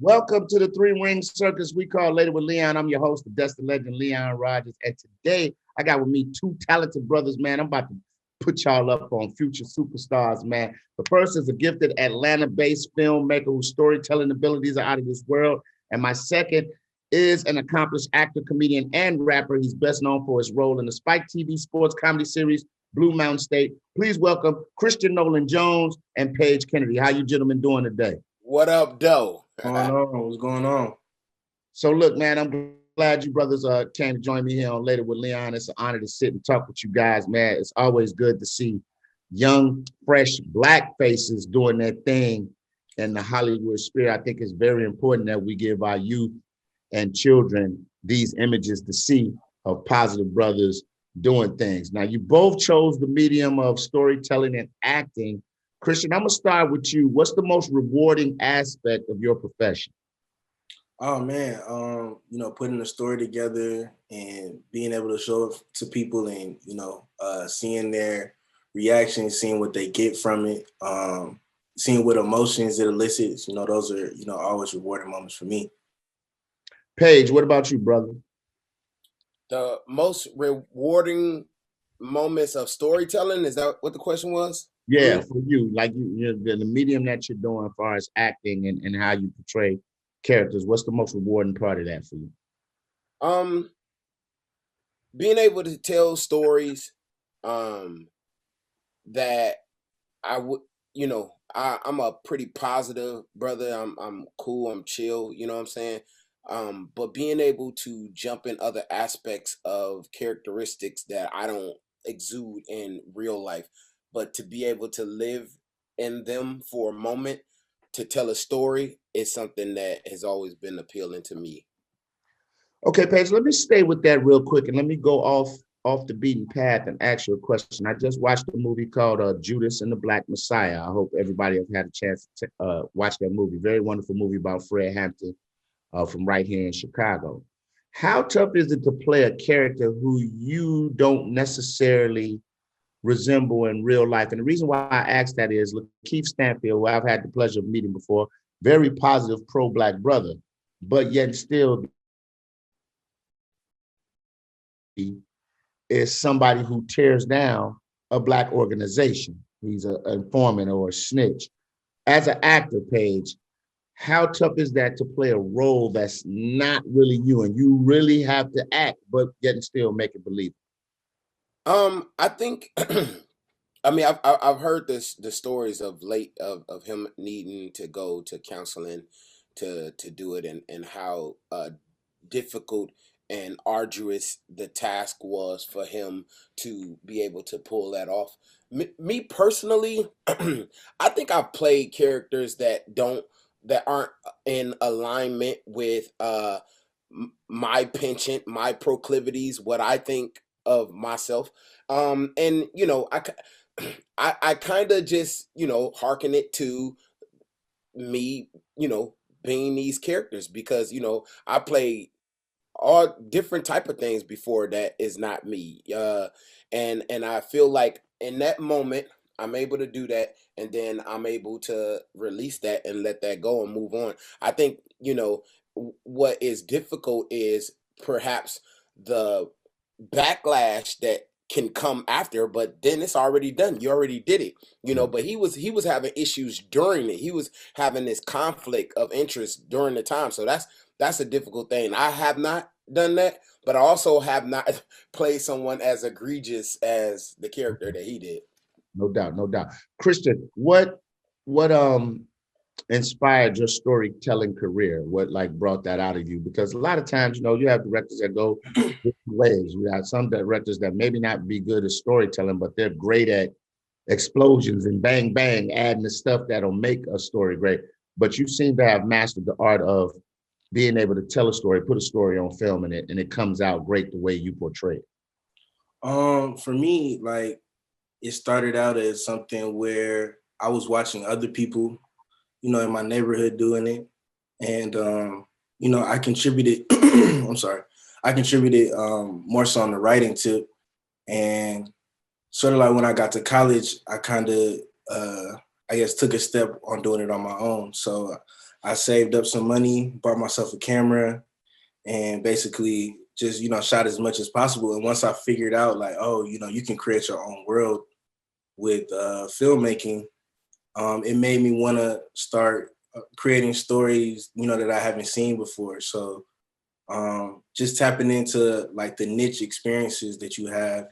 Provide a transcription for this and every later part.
Welcome to the Three Ring Circus we call Later with Leon. I'm your host, the Destin Legend, Leon Rogers. And today I got with me two talented brothers, man. I'm about to put y'all up on future superstars, man. The first is a gifted Atlanta-based filmmaker whose storytelling abilities are out of this world. And my second is an accomplished actor, comedian, and rapper. He's best known for his role in the Spike TV sports comedy series, Blue Mountain State. Please welcome Christian Nolan Jones and Paige Kennedy. How you gentlemen doing today? What up, Doe? What's going on? So look, man, I'm glad you brothers came to join me here on Later with Leon. It's an honor to sit and talk with you guys, man. It's always good to see young, fresh Black faces doing their thing in the Hollywood sphere. I think it's very important that we give our youth and children these images to see of positive brothers doing things. Now, you both chose the medium of storytelling and acting. Christian, I'm gonna start with you. What's the most rewarding aspect of your profession? Oh man, putting a story together and being able to show it to people and seeing their reactions, seeing what they get from it, seeing what emotions it elicits. Those are always rewarding moments for me. Paige, what about you, brother? The most rewarding moments of storytelling, is that what the question was? Yeah, for you, like the medium that you're doing as far as acting and how you portray characters. What's the most rewarding part of that for you? Being able to tell stories that I would, I'm a pretty positive brother. I'm cool, I'm chill, you know what I'm saying? But being able to jump in other aspects of characteristics that I don't exude in real life, but to be able to live in them for a moment to tell a story is something that has always been appealing to me. Okay, Paige, let me stay with that real quick and let me go off the beaten path and ask you a question. I just watched a movie called Judas and the Black Messiah. I hope everybody has had a chance to watch that movie. Very wonderful movie about Fred Hampton from right here in Chicago. How tough is it to play a character who you don't necessarily resemble in real life? And the reason why I ask that is Lakeith Stanfield, who I've had the pleasure of meeting before, very positive pro-Black brother, but yet still is somebody who tears down a Black organization. He's an informant or a snitch. As an actor, Paige, how tough is that to play a role that's not really you and you really have to act, but yet and still make it believable? I think I've heard the stories of him needing to go to counseling to do it, and how difficult and arduous the task was for him to be able to pull that off. Me personally, I think I've played characters that aren't in alignment with my penchant, my proclivities, what I think of myself. And I kind of just hearken it to me, being these characters, because I played all different type of things before that is not me. And I feel like in that moment I'm able to do that, and then I'm able to release that and let that go and move on. I think what is difficult is perhaps the backlash that can come after, but then it's already done. You already did it, but he was having issues during it. He was having this conflict of interest during the time. So that's a difficult thing. I have not done that, but I also have not played someone as egregious as the character that he did. No doubt, no doubt. Christian, what inspired your storytelling career? What brought that out of you? Because a lot of times, you have directors that go different ways. We have some directors that maybe not be good at storytelling, but they're great at explosions and bang, bang, adding the stuff that'll make a story great. But you seem to have mastered the art of being able to tell a story, put a story on film, and it comes out great the way you portray it. For me, it started out as something where I was watching other people, in my neighborhood doing it. And, I contributed, I'm sorry, I contributed more so on the writing tip. And sort of like when I got to college, I kind of, I guess, took a step on doing it on my own. So I saved up some money, bought myself a camera, and basically just, shot as much as possible. And once I figured out like, oh, you can create your own world with filmmaking, it made me want to start creating stories, that I haven't seen before. So just tapping into like the niche experiences that you have,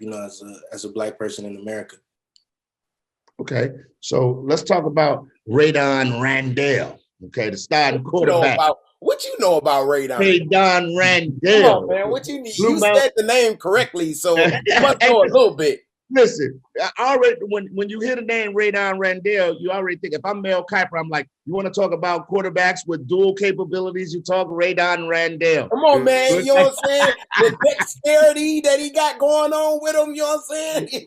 as a Black person in America. Okay, so let's talk about Radon Randell. Okay, the starting quarterback. What you know about Radon? Radon Randell. Come on, man. What you need? You said the name correctly, so you must know a little bit. Listen, I already when you hear the name Radon Randell, you already think if I'm Mel Kiper, I'm like, you want to talk about quarterbacks with dual capabilities? You talk Radon Randell. Come on, man. You know what I'm saying? The dexterity that he got going on with him. You know what I'm saying?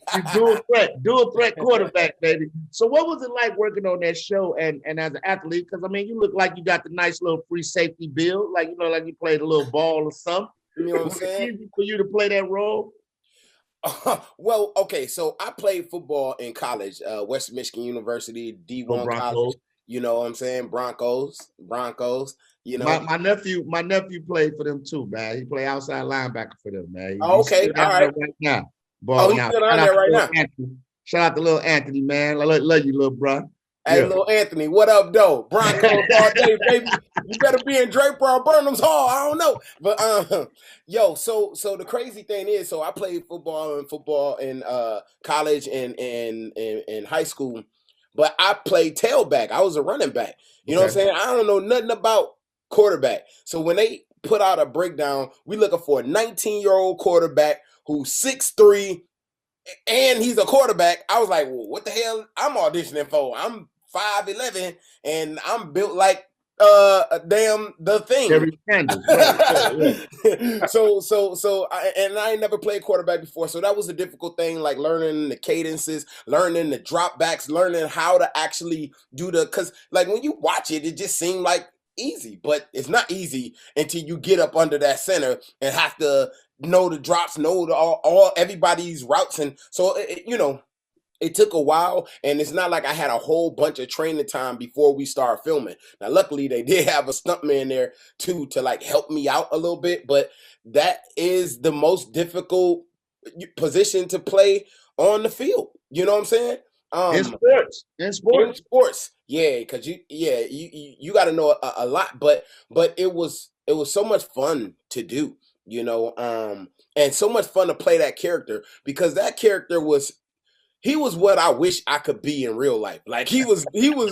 dual threat quarterback, baby. So what was it like working on that show and as an athlete? Because I mean, you look like you got the nice little free safety build, like like you played a little ball or something. You know what I'm saying? Easy for you to play that role? Well, okay, so I played football in college, Western Michigan University, D1 college. You know what I'm saying? Broncos. You know, my nephew played for them too, man. He played outside linebacker for them, man. Okay, all right. Right now, he's still on there right now. Anthony. Shout out to little Anthony, man. I love you, little bro. Hey, little Anthony, what up, though? Broncos all day, baby. You better be in Draper or Burnham's Hall. I don't know, but so the crazy thing is, so I played football in college and in high school, but I played tailback. I was a running back. You know what I'm saying? I don't know nothing about quarterback. So when they put out a breakdown, we looking for a 19-year-old quarterback who's 6'3", and he's a quarterback. I was like, well, what the hell I'm auditioning for? I'm 5'11", and I'm built like the thing. Right. So I ain't never played quarterback before, so that was a difficult thing, like learning the cadences, learning the dropbacks, learning how to actually do because like when you watch it, it just seemed like easy, but it's not easy until you get up under that center and have to know the drops, know all everybody's routes, and so it took a while, and it's not like I had a whole bunch of training time before we start filming. Now, luckily, they did have a stuntman there too to like help me out a little bit, but that is the most difficult position to play on the field. You know what I'm saying? In sports, yeah, because you got to know a lot, but it was so much fun to do, and so much fun to play that character, because that character was what I wish I could be in real life. Like he was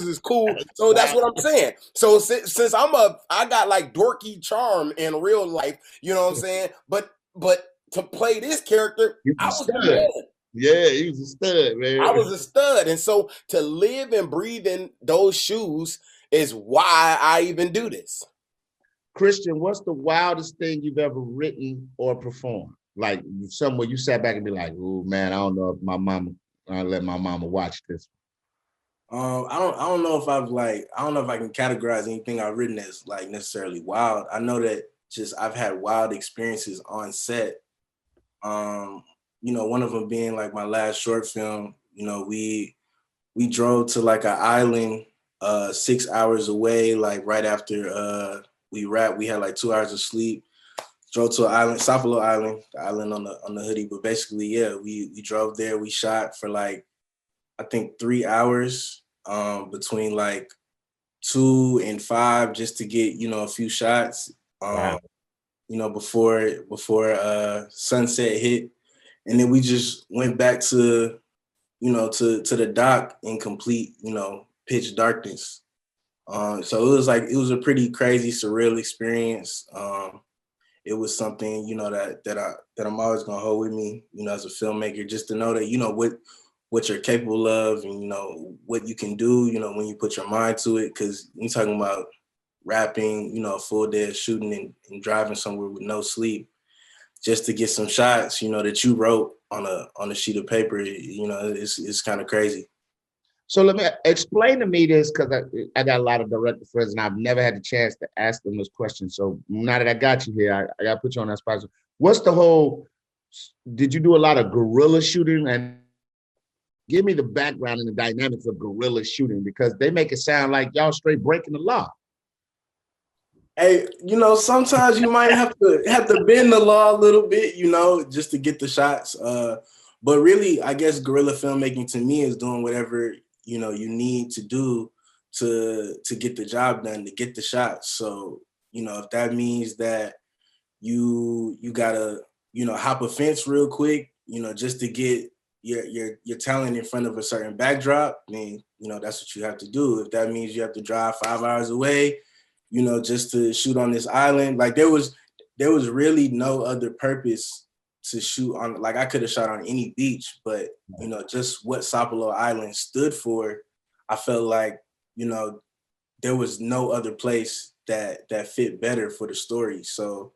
as cool. So that's what I'm saying. So since I got like dorky charm in real life, you know what I'm saying? But to play this character, I was good. Yeah, he was a stud, man. I was a stud. And so to live and breathe in those shoes is why I even do this. Christian, what's the wildest thing you've ever written or performed? Like somewhere you sat back and be like, oh man, I don't know if I'll let my mama watch this. I don't know if I can categorize anything I've written as like necessarily wild. I know that just I've had wild experiences on set. One of them being like my last short film. We drove to like an island 6 hours away, like right after we wrapped. We had like 2 hours of sleep. Drove to an island, Sapelo Island, the island on the hoodie. But basically, yeah, we drove there. We shot for like, I think 3 hours between like 2 and 5 just to get, a few shots, wow. Before sunset hit. And then we just went back to the dock in complete, pitch darkness. So it was a pretty crazy, surreal experience. It was something, that I'm always gonna hold with me, as a filmmaker, just to know that, what you're capable of and, what you can do, when you put your mind to it. Cause you're talking about rapping, a full day of shooting and driving somewhere with no sleep just to get some shots, that you wrote on a sheet of paper, it's kind of crazy. So let me explain to me this, because I got a lot of director friends and I've never had the chance to ask them this question. So now that I got you here, I got to put you on that spot. What's did you do a lot of guerrilla shooting? And give me the background and the dynamics of guerrilla shooting, because they make it sound like y'all straight breaking the law. Hey, sometimes you might have to bend the law a little bit, just to get the shots. But really, I guess guerrilla filmmaking to me is doing whatever you need to do to get the job done, to get the shots. So if that means that you gotta hop a fence real quick, just to get your talent in front of a certain backdrop, then that's what you have to do. If that means you have to drive 5 hours away, just to shoot on this island, like there was really no other purpose to shoot on. Like I could have shot on any beach, but just what Sapelo Island stood for, I felt like there was no other place that fit better for the story. So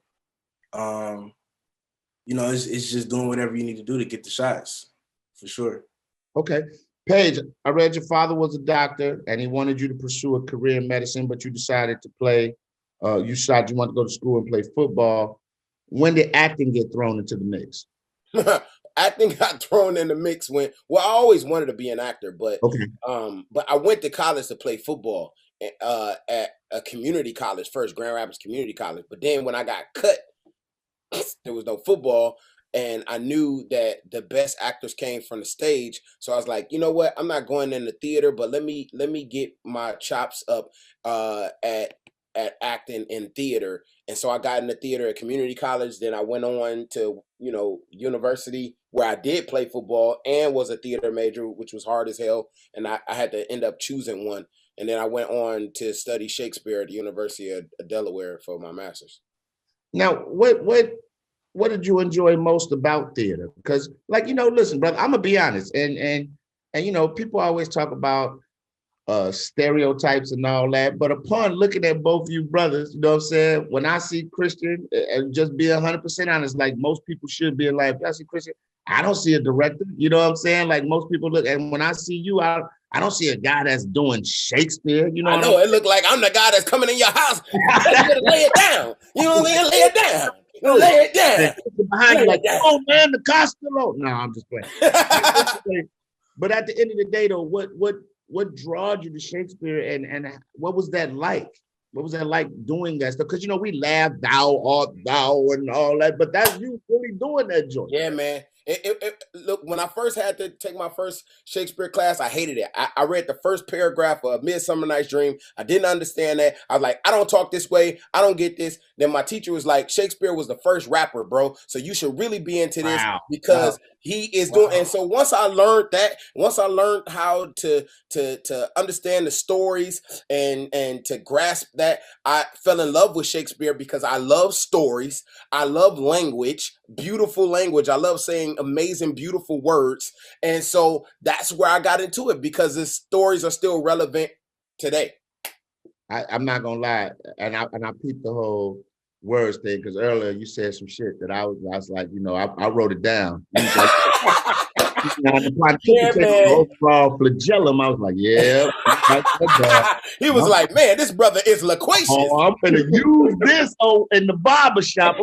it's just doing whatever you need to do to get the shots, for sure. Okay. Paige, I read your father was a doctor and he wanted you to pursue a career in medicine, but you decided to play, you decided you wanted to go to school and play football. When did acting get thrown into the mix? Acting got thrown in the mix I always wanted to be an actor, but okay. But I went to college to play football at a community college first, Grand Rapids Community College. But then when I got cut, there was no football. And I knew that the best actors came from the stage. So I was like, you know what? I'm not going in the theater, but let me get my chops up at acting in theater. And so I got in the theater at community college. Then I went on to, university where I did play football and was a theater major, which was hard as hell. And I had to end up choosing one. And then I went on to study Shakespeare at the University of Delaware for my master's. Now, what did you enjoy most about theater? Because, listen, brother, I'm gonna be honest, and people always talk about stereotypes and all that, but upon looking at both of you brothers, you know what I'm saying? When I see Christian, and just be 100% honest, like most people should be in life, I see Christian, I don't see a director, you know what I'm saying? Like most people look, and when I see you, I don't see a guy that's doing Shakespeare, I know, it looked like I'm the guy that's coming in your house. You better lay it down. You know what I'm saying? Lay it down. Lay it down. Behind you, like, oh man, the Costello. No, I'm just playing. But at the end of the day, though, what drawed you to Shakespeare, and what was that like? What was that like doing that stuff? Because we laugh, thou art thou, and all that, but that's you really doing that joint. Yeah, man. Look, when I first had to take my first Shakespeare class, I hated it. I read the first paragraph of Midsummer Night's Dream. I didn't understand that. I was like, I don't talk this way. I don't get this. Then my teacher was like, Shakespeare was the first rapper, bro. So you should really be into this because he is doing. And so once I learned how to understand the stories and to grasp that, I fell in love with Shakespeare because I love stories. I love language, beautiful language. I love saying amazing, beautiful words. And so that's where I got into it because the stories are still relevant today. I'm not gonna lie, and I peeped the whole words thing because earlier you said some shit that I was like, I wrote it down. Overall flagellum, I was like, yeah. He was like, man, this brother is loquacious. Oh, I'm gonna use this in the barbershop.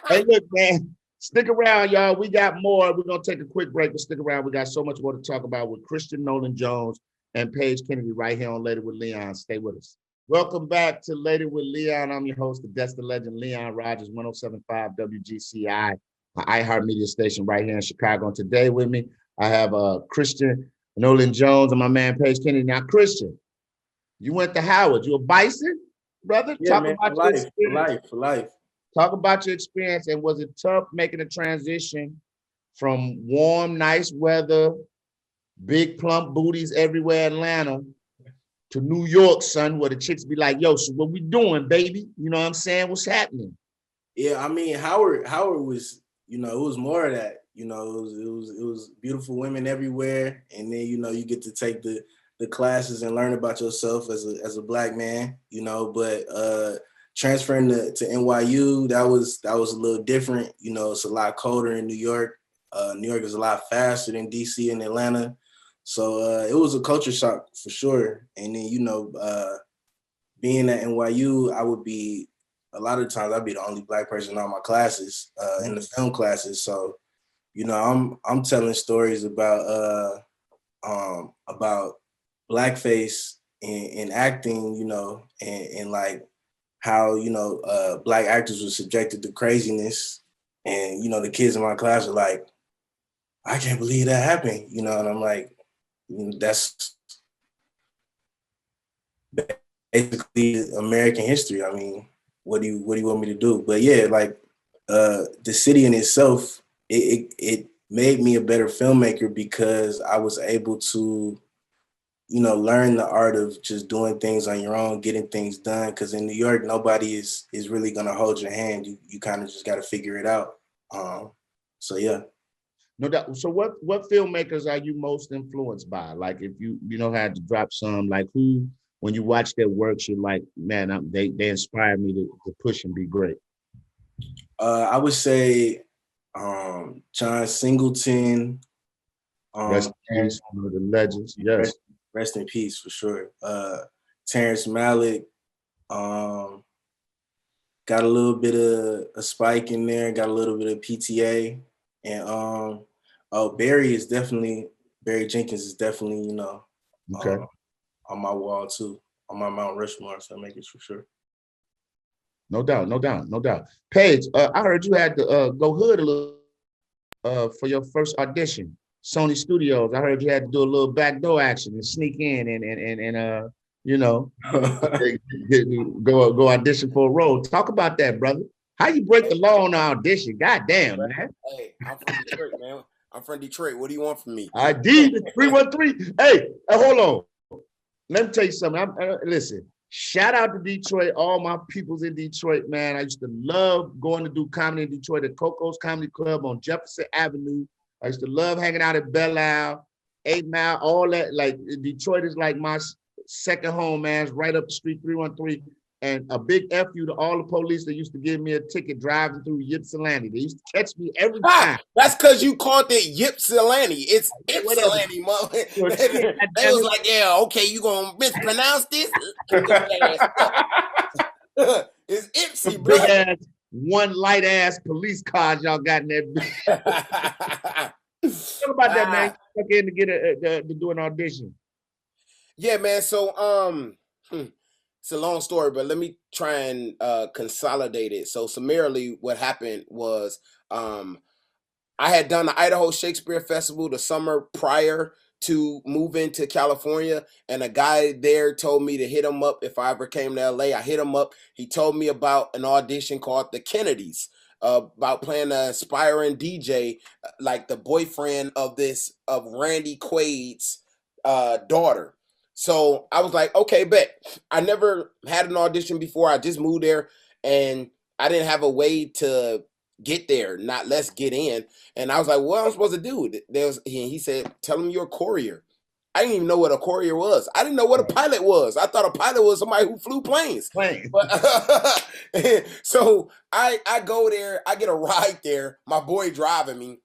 Hey, look, man. Stick around, y'all. We got more. We're going to take a quick break, but stick around. We got so much more to talk about with Christian Nolan Jones and Paige Kennedy right here on Later with Leon. Stay with us. Welcome back to Later with Leon. I'm your host, the Destin legend, Leon Rogers, 107.5 WGCI, an iHeartMedia station right here in Chicago. And today with me, I have Christian Nolan Jones and my man, Paige Kennedy. Now, Christian, you went to Howard. You a Bison, brother? Yeah, man, for life. Talk about your experience, and was it tough making a transition from warm, nice weather, big plump booties everywhere in Atlanta to New York, son, where the chicks be like, yo, so what we doing, baby? You know what I'm saying? What's happening? Yeah, I mean, Howard was, it was more of that. It was beautiful women everywhere, and then you get to take the classes and learn about yourself as a Black man, but transferring to NYU, that was a little different. It's a lot colder in New York. New York is a lot faster than DC and Atlanta. So it was a culture shock for sure. And then, being at NYU, a lot of times I'd be the only Black person in all my classes, in the film classes. So, I'm telling stories about blackface and acting, and like how, Black actors were subjected to craziness. And, the kids in my class are like, I can't believe that happened, and I'm like, that's basically American history. I mean, what do you want me to do? But yeah, like the city in itself, it made me a better filmmaker because I was able to, learn the art of just doing things on your own, getting things done. Because in New York, nobody is really gonna hold your hand. You kind of just got to figure it out. So yeah. No doubt. So what filmmakers are you most influenced by? Like if you had to drop some, like who, when you watch their works, you're like, man, they inspire me to push and be great. I would say John Singleton. Rest in peace, one of the legends. Yes. Rest in peace for sure. Terrence Malick. Got a little bit of a Spike in there, got a little bit of PTA. And Barry Jenkins is definitely, Okay. On my wall too, on my Mount Rushmore, so Filmmakers for sure. No doubt. Paige, I heard you had to go hood a little for your first audition. Sony Studios. I heard you had to do a little backdoor action and sneak in and go audition for a role. Talk about that, brother. How you break the law on the audition? God damn, man. Hey, I'm from Detroit, man. I'm from Detroit. What do you want from me? ID 313. Hey, hold on. Let me tell you something. Listen, shout out to Detroit, all my peoples in Detroit, man. I used to love going to do comedy in Detroit at Coco's Comedy Club on Jefferson Avenue. I used to love hanging out at Belle Isle, 8 Mile, all that. Like Detroit is like my second home, man. It's right up the street, 313. And a big F you to all the police that used to give me a ticket driving through Ypsilanti. They used to catch me every time. That's because you called it Ypsilanti. It's Ypsilanti, mother. They was like, yeah, okay, you gonna mispronounce this? It's Ipsy, bro. Big ass, one light ass police cars y'all got in there. Talk about that, man. Stuck in to get to do an audition. Yeah, man. So it's a long story, but let me try and consolidate it. So summarily, what happened was I had done the Idaho Shakespeare Festival the summer prior to moving to California, and a guy there told me to hit him up if I ever came to LA. I hit him up. He told me about an audition called The Kennedys, about playing an aspiring DJ, like the boyfriend of Randy Quaid's daughter. So I was like, okay, bet. I never had an audition before. I just moved there, and I didn't have a way to get there, not let's get in. And I was like, what am I supposed to do? He said, tell him you're a courier. I didn't even know what a courier was. I didn't know what a pilot was. I thought a pilot was somebody who flew planes. But, so I go there, I get a ride there, my boy driving me.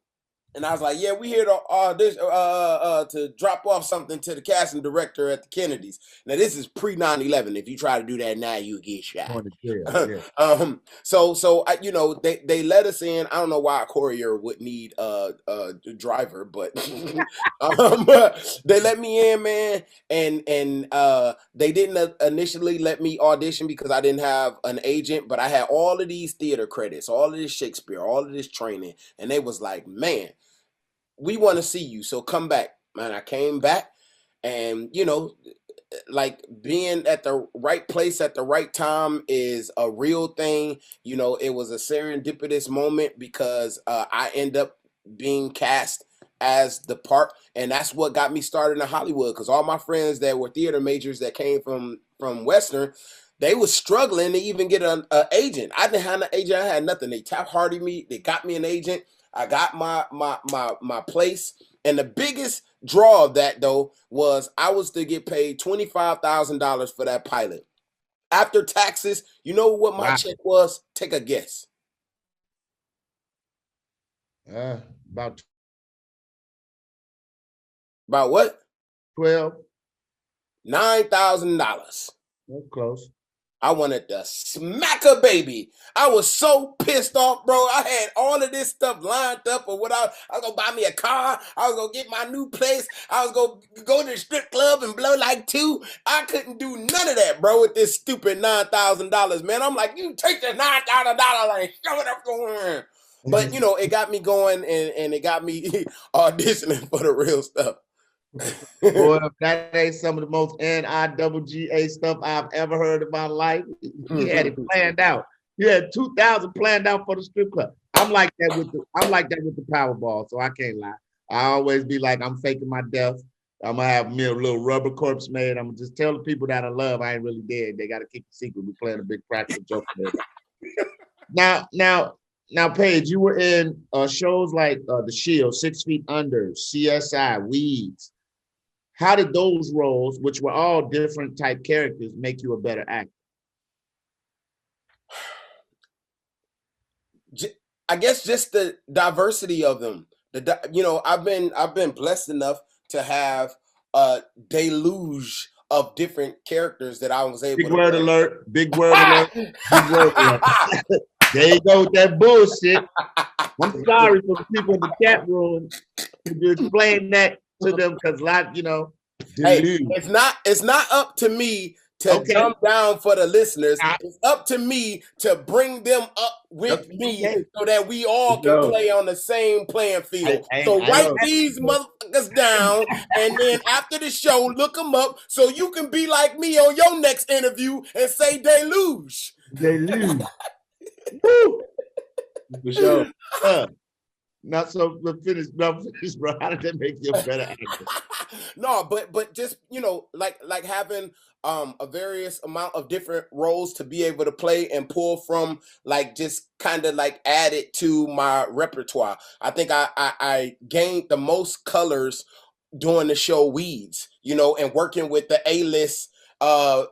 And I was like, yeah, we here to audition, to drop off something to the casting director at the Kennedys. Now, this is pre 9/11. If you try to do that now, you get shot. Yeah. So they let us in. I don't know why a courier would need a driver, but they let me in, man. And they didn't initially let me audition because I didn't have an agent, but I had all of these theater credits, all of this Shakespeare, all of this training. And they was like, man, we want to see you, so come back. Man, I came back, and like being at the right place at the right time is a real thing. It was a serendipitous moment because I end up being cast as the part, and that's what got me started in Hollywood, because all my friends that were theater majors that came from Western, they was struggling to even get an agent. I didn't have an agent. I had nothing. They tap-hearted me. They got me an agent. I got my place. And the biggest draw of that, though, was I was to get paid $25,000 for that pilot. After taxes, you know what my check was? Take a guess. About what? 12. $9,000. That's close. I wanted to smack a baby. I was so pissed off, bro. I had all of this stuff lined up or what I was going to buy me a car. I was going to get my new place. I was going to go to the strip club and blow like two. I couldn't do none of that, bro, with this stupid $9,000, man. I'm like, you take the $9,000 and shove it up going. But, you know, it got me going and it got me auditioning for the real stuff. Boy, if that ain't some of the most NIWGA stuff I've ever heard in my life. He had it planned out. He had 2,000 planned out for the strip club. I'm like that with the Powerball, so I can't lie. I always be like, I'm faking my death. I'm gonna have me a little rubber corpse made. I'm gonna just tell the people that I love I ain't really dead. They gotta keep the secret. We playing a big practical joke. Now, Paige, you were in shows like The Shield, 6 Feet Under, CSI, Weeds. How did those roles, which were all different type characters, make you a better actor? I guess just the diversity of them. You know, I've been blessed enough to have a deluge of different characters that I was able Big to word play. alert. Big word alert. Big word alert. There you go with that bullshit. I'm sorry for the people in the chat room to explain that to them because you know. Hey, it's not up to me to dumb down for the listeners. It's up to me to bring them up with me so that we all can play on the same playing field. So write these motherfuckers down, and then after the show, look them up so you can be like me on your next interview and say deluge. Deluge. Woo! For sure. Not so finish, bro. How did that make you a better actor? No, but just, you know, like having a various amount of different roles to be able to play and pull from, like just kind of like add it to my repertoire. I think I gained the most colors doing the show Weeds, you know, and working with the A-list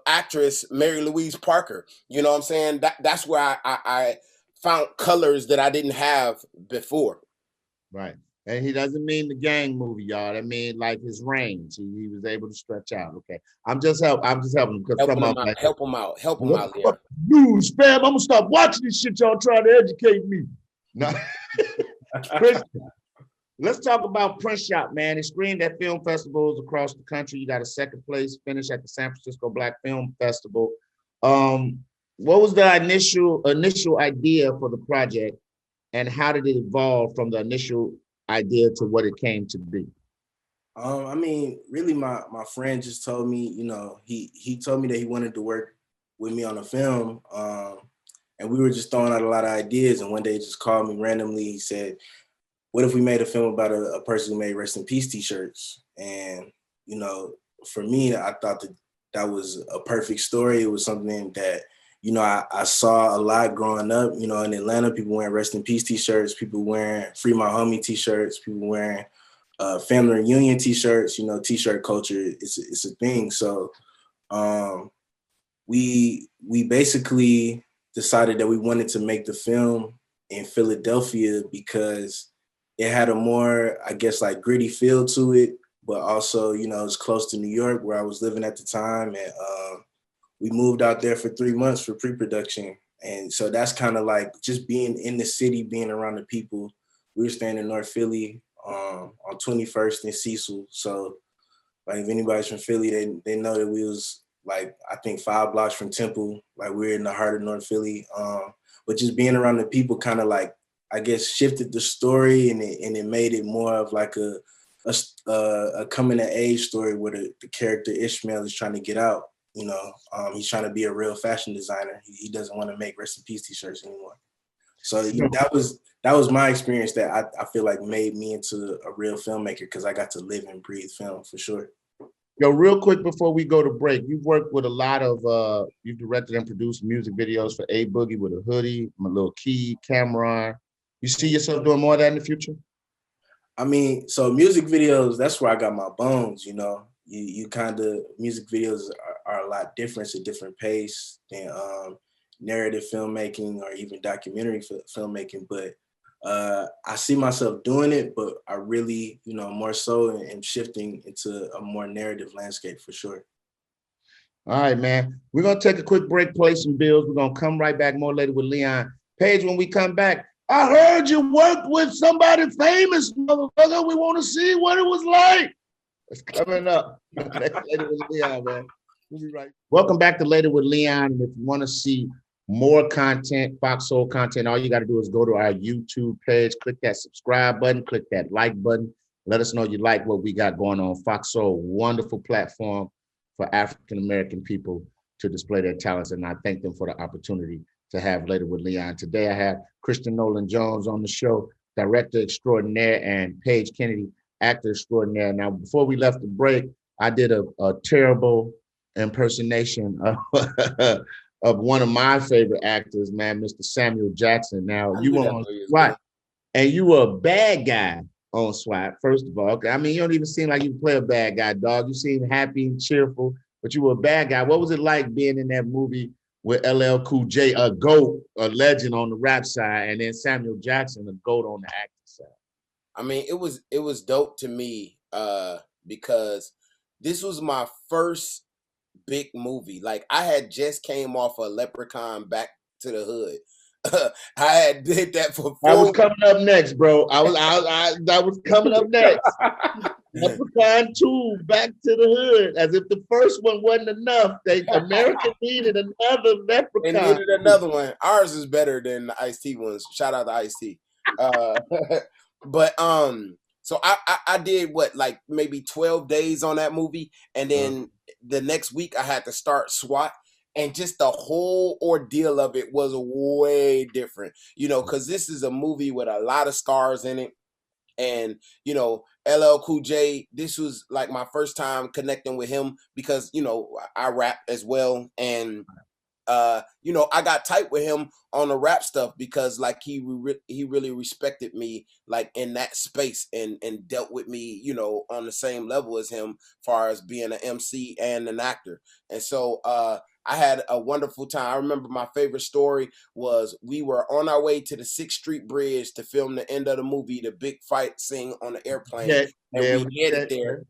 actress Mary Louise Parker. You know what I'm saying? That's where I found colors that I didn't have before. Right. And he doesn't mean the gang movie, y'all. I mean like his range. He was able to stretch out. Okay. I'm just helping him because help him out there. News, fam. I'm gonna stop watching this shit y'all trying to educate me. No. Christian, let's talk about Print Shop, man. It screened at film festivals across the country. You got a second place finish at the San Francisco Black Film Festival. What was the initial idea for the project? And how did it evolve from the initial idea to what it came to be? I mean, really, my friend just told me, you know, he told me that he wanted to work with me on a film, and we were just throwing out a lot of ideas. And one day, he just called me randomly. He said, "What if we made a film about a person who made Rest in Peace T-shirts?" And you know, for me, I thought that was a perfect story. It was something that, you know, I saw a lot growing up, you know, in Atlanta, people wearing Rest in Peace T-shirts, people wearing Free My Homie T-shirts, people wearing family reunion T-shirts, you know, T-shirt culture, it's a thing. So we basically decided that we wanted to make the film in Philadelphia because it had a more, I guess, like gritty feel to it, but also, you know, it's close to New York where I was living at the time. And we moved out there for 3 months for pre-production. And so that's kind of like just being in the city, being around the people. We were staying in North Philly on 21st and Cecil. So like if anybody's from Philly, they know that we was like, I think 5 blocks from Temple, like we're in the heart of North Philly. But just being around the people kind of like, I guess, shifted the story and it made it more of like a coming of age story where the character Ishmael is trying to get out. You know, he's trying to be a real fashion designer. He doesn't want to make Rest in Peace T-shirts anymore. So that was my experience that I feel like made me into a real filmmaker because I got to live and breathe film for sure. Yo, real quick before we go to break, you've worked with a lot of, you've directed and produced music videos for A Boogie with a Hoodie, My Little Key, Cameron. You see yourself doing more of that in the future? I mean, so music videos, that's where I got my bones, you know. You kind of, music videos are a lot different, it's a different pace than narrative filmmaking or even documentary filmmaking. But I see myself doing it, but I really, you know, more so and shifting into a more narrative landscape for sure. All right, man. We're gonna take a quick break, play some bills. We're gonna come right back more later with Leon. Paige, when we come back, I heard you worked with somebody famous, motherfucker. We want to see what it was like. It's coming up. Later with Leon, man. We'll be right. Welcome back to Later with Leon. And if you want to see more content, Fox Soul content, all you got to do is go to our YouTube page, click that subscribe button, click that like button. Let us know you like what we got going on. Fox Soul, wonderful platform for African-American people to display their talents. And I thank them for the opportunity to have Later with Leon. Today, I have Christian Nolan Jones on the show, director extraordinaire, and Paige Kennedy, actor extraordinaire. Now, before we left the break, I did a terrible impersonation of one of my favorite actors, man, Mr. Samuel Jackson. Now, you were on SWAT, and you were a bad guy on SWAT, first of all. Okay. I mean, you don't even seem like you play a bad guy, dog. You seem happy and cheerful, but you were a bad guy. What was it like being in that movie with LL Cool J, a GOAT, a legend on the rap side, and then Samuel Jackson, a GOAT on the acting side? I mean, it was dope to me because this was my first big movie. Like, I had just came off a Leprechaun Back to the Hood. I had did that for 4 I was coming up next, bro. I was coming up next. Leprechaun 2, Back to the Hood. As if the first one wasn't enough. America needed another Leprechaun. They needed another one. Ours is better than the Ice-T ones. Shout out to Ice-T. But so I did what, like maybe 12 days on that movie, and then the next week I had to start SWAT, and just the whole ordeal of it was way different, because this is a movie with a lot of stars in it. And, LL Cool J, this was like my first time connecting with him because, I rap as well. And, I got tight with him on the rap stuff because like he really respected me like in that space and dealt with me, on the same level as him far as being an MC and an actor. And so, I had a wonderful time. I remember my favorite story was we were on our way to the 6th Street Bridge to film the end of the movie, the big fight scene on the airplane. And we headed there.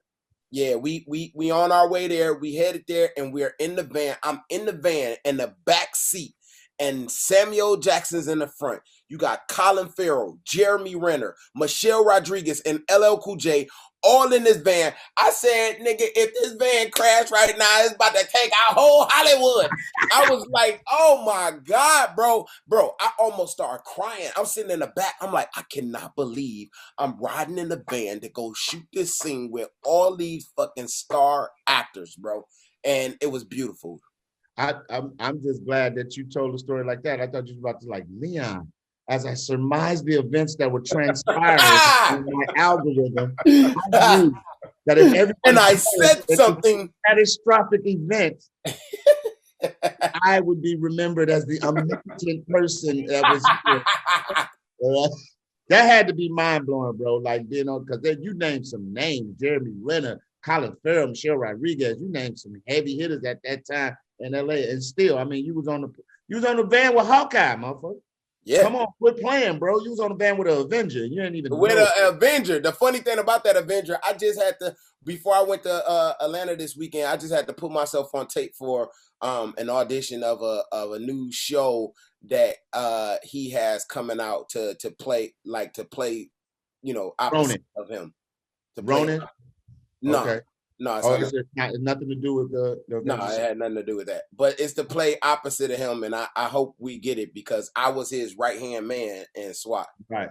Yeah, we on our way there. We headed there and we're in the van. I'm in the van in the back seat and Samuel Jackson's in the front. You got Colin Farrell, Jeremy Renner, Michelle Rodriguez, and LL Cool J all in this van. I said, nigga, if this van crashed right now, it's about to take our whole Hollywood. I was like, oh my God, bro. Bro, I almost started crying. I'm sitting in the back. I'm like, I cannot believe I'm riding in the van to go shoot this scene with all these fucking star actors, bro. And it was beautiful. I'm just glad that you told a story like that. I thought you were about to like, Leon, as I surmised the events that were transpiring in my algorithm, I knew that if everyone and I said something catastrophic event, I would be remembered as the omnipotent person that was. That had to be mind blowing, bro. Like, because you named some names: Jeremy Renner, Colin Farrell, Michelle Rodriguez. You named some heavy hitters at that time in LA, and still, I mean, you was on the van with Hawkeye, motherfucker. Yeah. Come on, quit playing, bro. You was on the van with an Avenger. You ain't even with an Avenger. The funny thing about that Avenger, I just had to, before I went to Atlanta this weekend, I just had to put myself on tape for an audition of a new show that he has coming out to play, opposite Ronin. of him. Ronin? No. Okay. No, it's nothing to do with the no, it had nothing to do with that. But it's to play opposite of him, and I hope we get it because I was his right-hand man in SWAT. Right.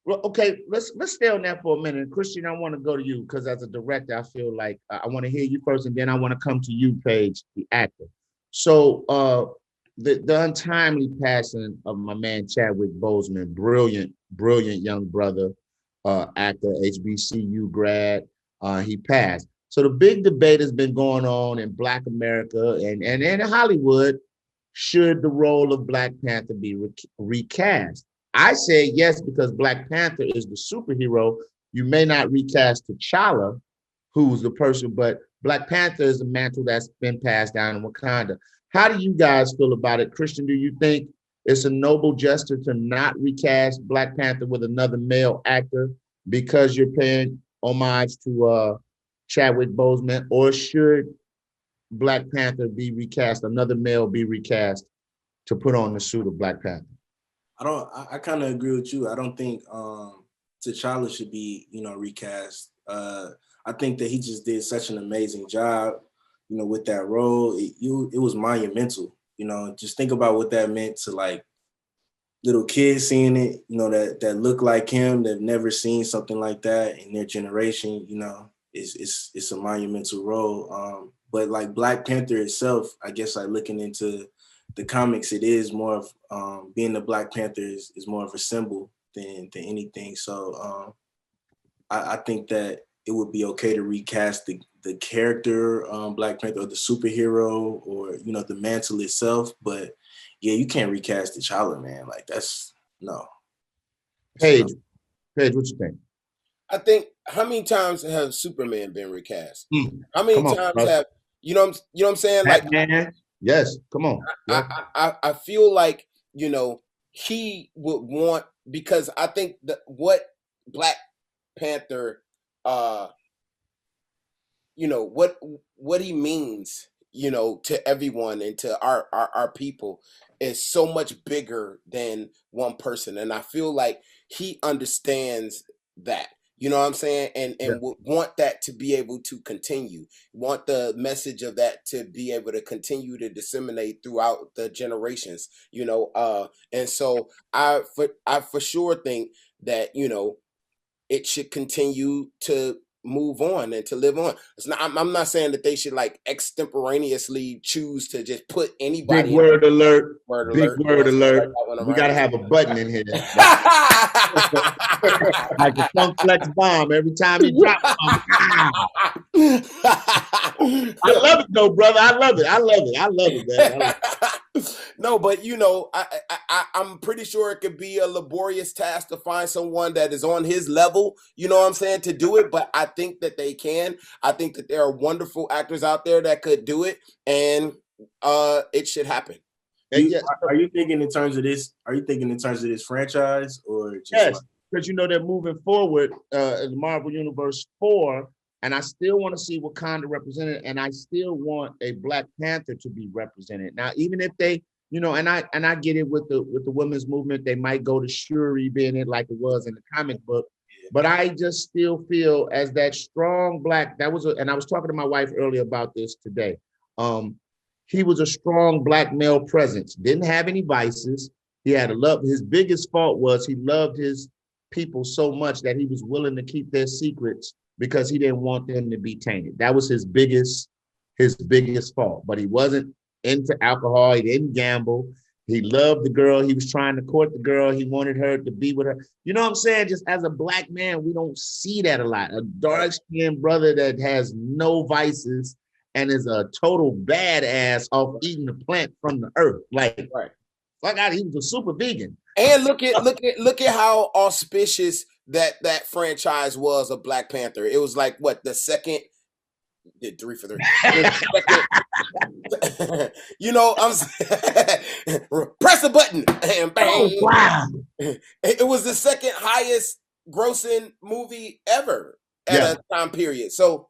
Well, okay, let's stay on that for a minute. Christian, I want to go to you because as a director, I feel like I want to hear you first, and then I want to come to you, Paige, the actor. So the untimely passing of my man Chadwick Boseman, brilliant young brother, actor, HBCU grad, he passed. So the big debate has been going on in Black America and in Hollywood. Should the role of Black Panther be recast? I say yes, because Black Panther is the superhero. You may not recast T'Challa, who's the person, but Black Panther is the mantle that's been passed down in Wakanda. How do you guys feel about it? Christian, do you think it's a noble gesture to not recast Black Panther with another male actor because you're paying homage to Chadwick Boseman, or should Black Panther be recast, another male be recast to put on the suit of Black Panther? I kind of agree with you. I don't think T'Challa should be, recast. I think that he just did such an amazing job, with that role. It was monumental. Just think about what that meant to like little kids seeing it, that look like him, that've never seen something like that in their generation. It's a monumental role. But like Black Panther itself, I guess like looking into the comics, it is more of being the Black Panther is more of a symbol than anything. So I think that it would be okay to recast the character Black Panther or the superhero or the mantle itself, but yeah, you can't recast T'Challa, man. Like that's no. Paige, what you think? I think how many times have Superman been recast? How Come many on, times brother. have you know what I'm saying? Batman. Yes, come on. I feel like he would want, because I think that what Black Panther what he means to everyone and to our people is so much bigger than one person, and I feel like he understands that. You know what I'm saying? And would want that to be able to continue, want the message of that to be able to continue to disseminate throughout the generations, and so I for sure think that, it should continue to move on and to live on. It's not, I'm not saying that they should like extemporaneously choose to just put anybody. Big word alert. Big Word word alert. We got to have a button in here. Like a Funk Flex bomb every time he drops. I love it though, brother. I love it, man. No, but I'm pretty sure it could be a laborious task to find someone that is on his level, you know what I'm saying, to do it. But I think that they can. I think that there are wonderful actors out there that could do it, and it should happen. Are you thinking in terms of this? Are you thinking in terms of this franchise or just? Yes, because they're moving forward in the Marvel Universe 4. And I still want to see Wakanda represented, and I still want a Black Panther to be represented. Now, even if they, and I get it with the women's movement, they might go to Shuri being it like it was in the comic book, but I just still feel as that strong Black. And I was talking to my wife earlier about this today. He was a strong Black male presence. Didn't have any vices. He had a love. His biggest fault was he loved his people so much that he was willing to keep their secrets, because he didn't want them to be tainted. That was his biggest fault. But he wasn't into alcohol. He didn't gamble. He loved the girl. He was trying to court the girl. He wanted her to be with her. You know what I'm saying? Just as a Black man, we don't see that a lot. A dark-skinned brother that has no vices and is a total badass off eating the plant from the earth. Like, fuck out, he was a super vegan. And look at how auspicious that franchise was of Black Panther. It was like what, the second, did 3 for 3. I'm saying, press a button and bang. Oh, wow. It was the second highest grossing movie ever at a time period. So